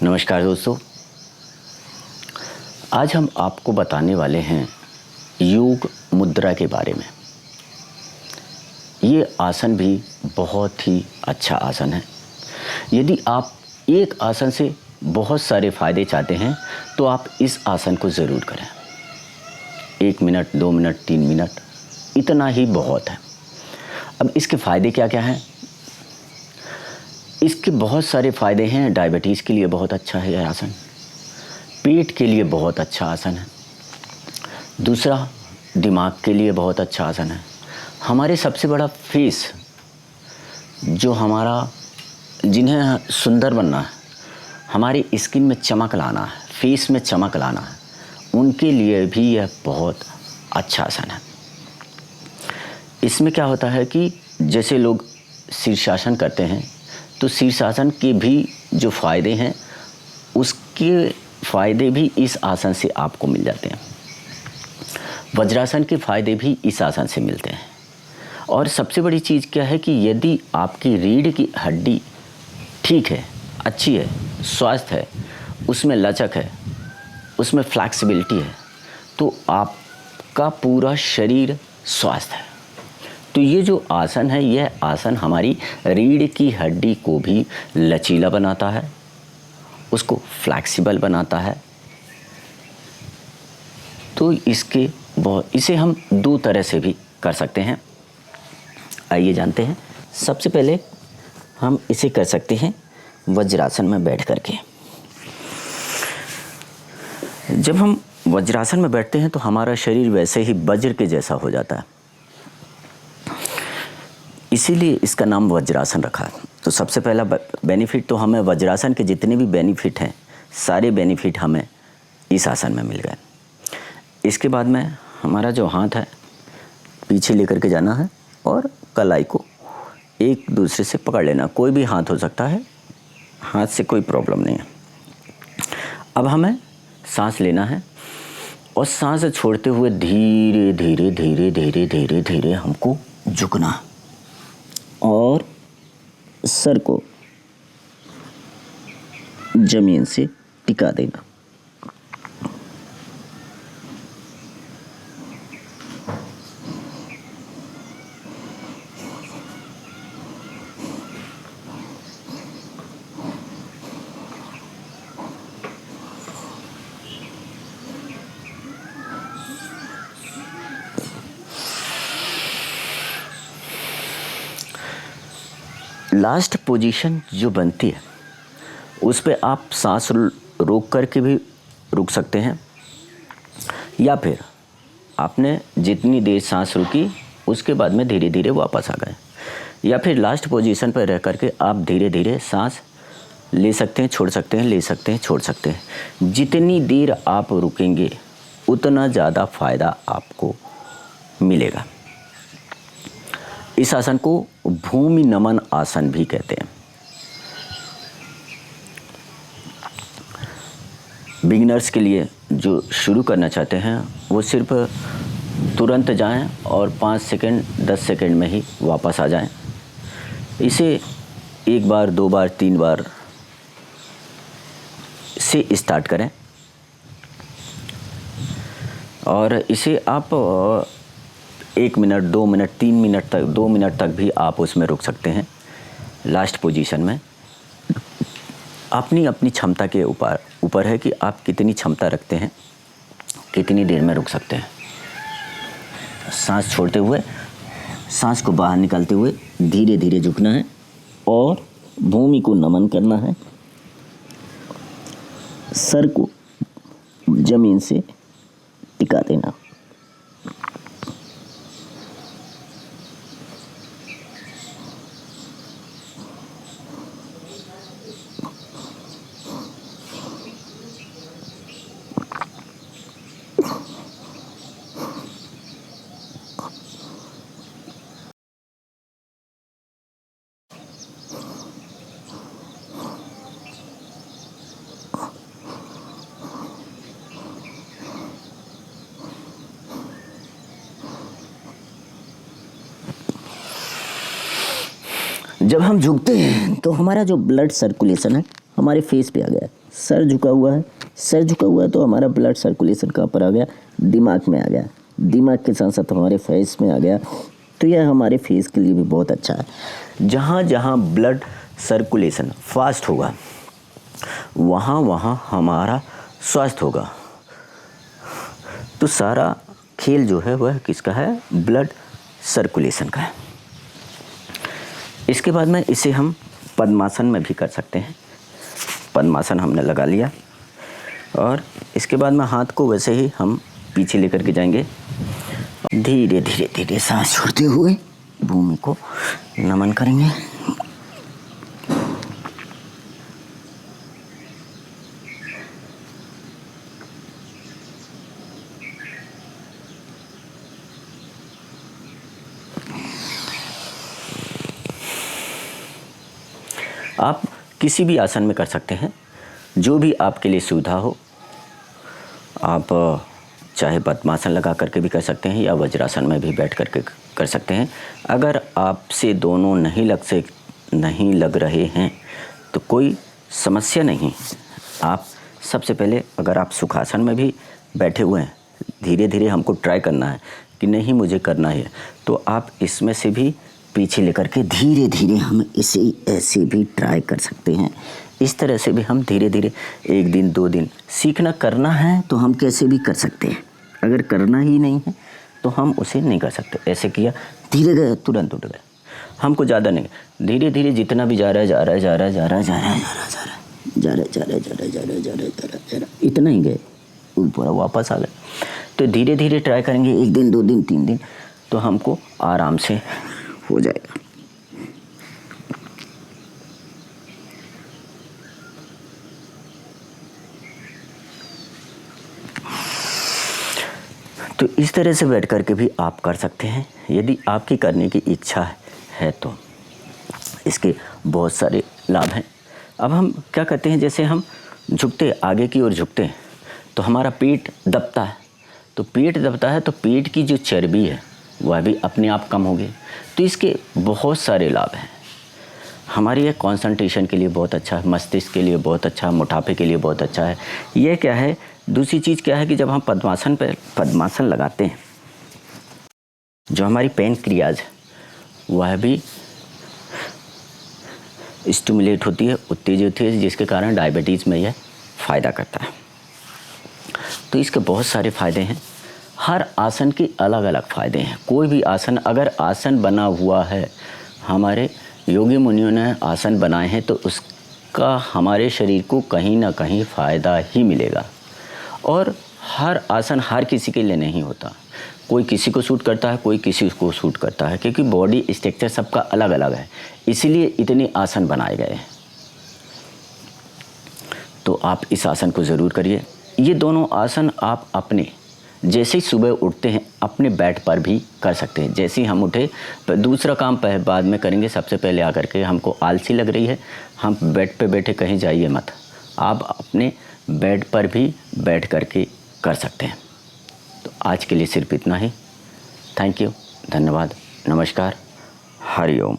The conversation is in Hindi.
नमस्कार दोस्तों, आज हम आपको बताने वाले हैं योग मुद्रा के बारे में। ये आसन भी बहुत ही अच्छा आसन है। यदि आप एक आसन से बहुत सारे फायदे चाहते हैं तो आप इस आसन को ज़रूर करें। 1 मिनट, 2 मिनट, 3 मिनट, इतना ही बहुत है। अब इसके फ़ायदे क्या क्या हैं? इसके बहुत सारे फ़ायदे हैं। डायबिटीज़ के लिए बहुत अच्छा है यह आसन, पेट के लिए बहुत अच्छा आसन है। दूसरा, दिमाग के लिए बहुत अच्छा आसन है। हमारे सबसे बड़ा फेस, जो हमारा, जिन्हें सुंदर बनना है, हमारी स्किन में चमक लाना है, फेस में चमक लाना है, उनके लिए भी यह बहुत अच्छा आसन है। इसमें क्या होता है कि जैसे लोग शीर्षासन करते हैं तो शीर्षासन के भी जो फ़ायदे हैं उसके फ़ायदे भी इस आसन से आपको मिल जाते हैं। वज्रासन के फ़ायदे भी इस आसन से मिलते हैं। और सबसे बड़ी चीज़ क्या है कि यदि आपकी रीढ़ की हड्डी ठीक है, अच्छी है, स्वस्थ है, उसमें लचक है, उसमें फ्लैक्सिबिलिटी है, तो आपका पूरा शरीर स्वस्थ है। तो ये जो आसन है, यह आसन हमारी रीढ़ की हड्डी को भी लचीला बनाता है, उसको फ्लैक्सिबल बनाता है। तो इसे हम 2 तरह से भी कर सकते हैं। आइए जानते हैं। सबसे पहले हम इसे कर सकते हैं वज्रासन में बैठ करके। जब हम वज्रासन में बैठते हैं तो हमारा शरीर वैसे ही वज्र के जैसा हो जाता है, इसीलिए इसका नाम वज्रासन रखा। तो सबसे पहला बेनिफिट तो हमें वज्रासन के जितने भी बेनिफिट हैं, सारे बेनिफिट हमें इस आसन में मिल गए। इसके बाद में हमारा जो हाथ है पीछे लेकर के जाना है और कलाई को एक दूसरे से पकड़ लेना। कोई भी हाथ हो सकता है, हाथ से कोई प्रॉब्लम नहीं है। अब हमें सांस लेना है और सांस छोड़ते हुए धीरे धीरे धीरे धीरे धीरे धीरे हमको झुकना है और सर को जमीन से टिका देना। लास्ट पोजीशन जो बनती है उस पे आप सांस रोक करके भी रुक सकते हैं, या फिर आपने जितनी देर सांस रुकी उसके बाद में धीरे धीरे वापस आ गए, या फिर लास्ट पोजीशन पर रह करके आप धीरे धीरे सांस ले सकते हैं, छोड़ सकते हैं, ले सकते हैं, छोड़ सकते हैं। जितनी देर आप रुकेंगे उतना ज़्यादा फ़ायदा आपको मिलेगा। इस आसन को भूमि नमन आसन भी कहते हैं। बिगिनर्स के लिए जो शुरू करना चाहते हैं वो सिर्फ तुरंत जाएं और 5 सेकंड 10 सेकंड में ही वापस आ जाएं। इसे 1 बार, 2 बार, 3 बार से स्टार्ट करें और इसे आप 1 मिनट, 2 मिनट, 3 मिनट तक, 2 मिनट तक भी आप उसमें रुक सकते हैं। लास्ट पोजीशन में अपनी क्षमता के ऊपर है कि आप कितनी क्षमता रखते हैं, कितनी देर में रुक सकते हैं। सांस छोड़ते हुए, सांस को बाहर निकालते हुए धीरे धीरे झुकना है और भूमि को नमन करना है, सर को जमीन से टिका देना। जब हम झुकते हैं तो हमारा जो ब्लड सर्कुलेशन है हमारे फेस पे आ गया, सर झुका हुआ है, सर झुका हुआ है तो हमारा ब्लड सर्कुलेशन कहाँ पर आ गया, दिमाग में आ गया, दिमाग के साथ साथ हमारे फेस में आ गया, तो यह हमारे फेस के लिए भी बहुत अच्छा है। जहाँ जहाँ ब्लड सर्कुलेशन फास्ट होगा वहाँ वहाँ हमारा स्वास्थ्य होगा। तो सारा खेल जो है वह किसका है, ब्लड सर्कुलेशन का है। इसके बाद में इसे हम पद्मासन में भी कर सकते हैं। पद्मासन हमने लगा लिया और इसके बाद में हाथ को वैसे ही हम पीछे लेकर के जाएंगे, धीरे धीरे धीरे सांस छोड़ते हुए भूमि को नमन करेंगे। आप किसी भी आसन में कर सकते हैं, जो भी आपके लिए सुविधा हो। आप चाहे पद्मासन लगा करके भी कर सकते हैं या वज्रासन में भी बैठ करके कर सकते हैं। अगर आपसे दोनों नहीं लग रहे हैं तो कोई समस्या नहीं। आप सबसे पहले अगर आप सुखासन में भी बैठे हुए हैं, धीरे धीरे हमको ट्राई करना है कि नहीं मुझे करना है, तो आप इसमें से भी पीछे लेकर के धीरे धीरे हम इसे ऐसे भी ट्राई कर सकते हैं। इस तरह से भी हम धीरे धीरे 1 दिन 2 दिन सीखना करना है तो हम कैसे भी कर सकते हैं। अगर करना ही नहीं है तो हम उसे नहीं कर सकते। ऐसे किया, धीरे गए तुरंत उठ गए। हमको ज़्यादा नहीं, धीरे धीरे जितना भी जा रहा है इतना ही गए, ऊपर वापस आ गए। तो धीरे धीरे ट्राई करेंगे, 1 दिन 2 दिन 3 दिन, तो हमको आराम से हो जाएगा। तो इस तरह से बैठ करके भी आप कर सकते हैं यदि आपकी करने की इच्छा है तो। इसके बहुत सारे लाभ हैं। अब हम क्या करते हैं, जैसे हम झुकते आगे की ओर झुकते हैं तो हमारा पेट दबता है। तो पेट दबता है तो पेट की जो चर्बी है वह भी अपने आप कम होगी। तो इसके बहुत सारे लाभ हैं। हमारी ये कंसंट्रेशन के लिए बहुत अच्छा है, मस्तिष्क के लिए बहुत अच्छा है, मोटापे के लिए बहुत अच्छा है। ये क्या है, दूसरी चीज़ क्या है कि जब हम पद्मासन लगाते हैं, जो हमारी पैनक्रियाज है वह भी स्टिमुलेट होती है, उत्तेजित होती है, जिसके कारण डायबिटीज़ में यह फ़ायदा करता है। तो इसके बहुत सारे फ़ायदे हैं। हर आसन के अलग अलग फ़ायदे हैं। कोई भी आसन, अगर आसन बना हुआ है, हमारे योगी मुनियों ने आसन बनाए हैं, तो उसका हमारे शरीर को कहीं ना कहीं फ़ायदा ही मिलेगा। और हर आसन हर किसी के लिए नहीं होता। कोई किसी को सूट करता है, कोई किसी को सूट करता है, क्योंकि बॉडी स्ट्रक्चर सबका अलग अलग है, इसीलिए इतने आसन बनाए गए हैं। तो आप इस आसन को ज़रूर करिए। ये दोनों आसन आप अपने जैसे ही सुबह उठते हैं अपने बेड पर भी कर सकते हैं। जैसे ही हम उठे, दूसरा काम बाद में करेंगे, सबसे पहले आकर के हमको आलसी लग रही है, हम बेड पे बैठे कहीं जाइए मत, आप अपने बेड पर भी बैठ करके कर सकते हैं। तो आज के लिए सिर्फ इतना ही। थैंक यू, धन्यवाद, नमस्कार, हरि ओम।